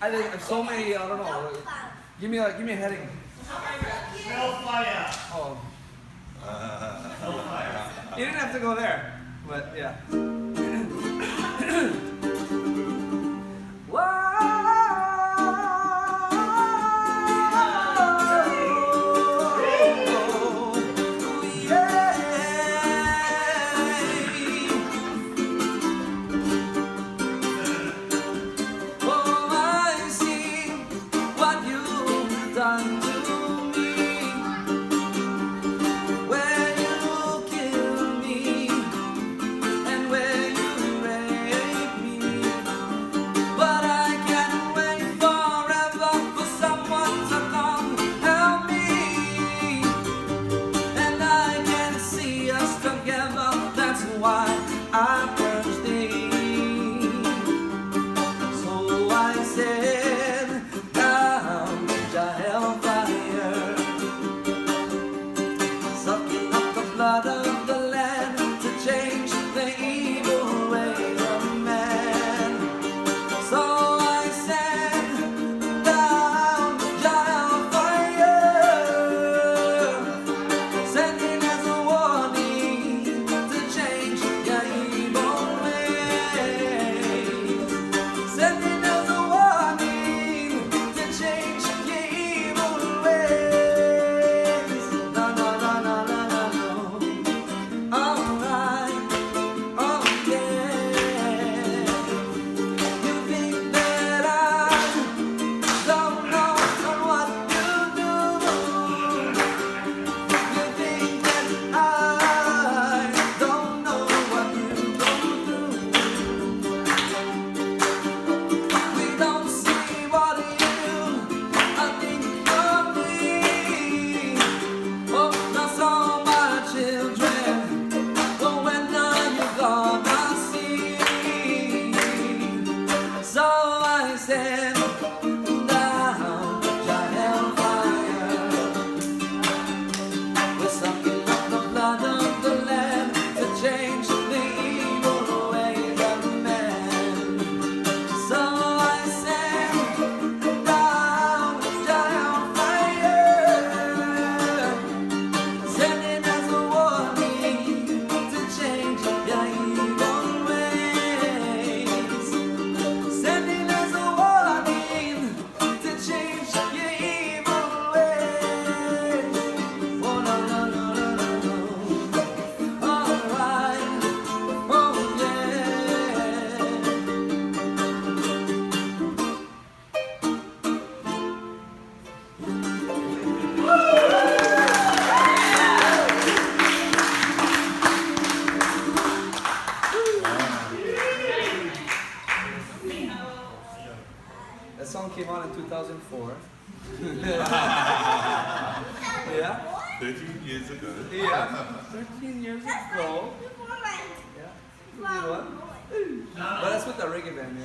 I think so many. I don't know. Give me a heading. No fire. Oh. You didn't have to go there, but yeah. Done to me, where you kill me and where you rape me, but I can't wait forever for someone to come help me, and I can see us together. That's why I urge thee. So I said, down the hellfire, sucking up the blood of the land to change the evil ways of man. So I said, down the hellfire, sending as a warning to change your evil ways, sending as a warning to change your evil ways. No, no, no, no, no, no, no. Alright, oh yeah. You think that I don't know what you do. You think that I don't know what you go through. We don't see what you think of me. Oh, now so my children, but when are you gonna see? So I said, down the hellfire, we're sucking up the blood of the land to change the evil ways of man. So I said, down the hellfire, sending as a warning to change your evil ways, sending as a warning to change your evil ways. Oh no, no, no, no, no, no. Alright, oh yeah. That song came out in 2004. Yeah? 13 years ago. Yeah. 13 years ago. Yeah. Good one. But that's with the reggae band, yeah.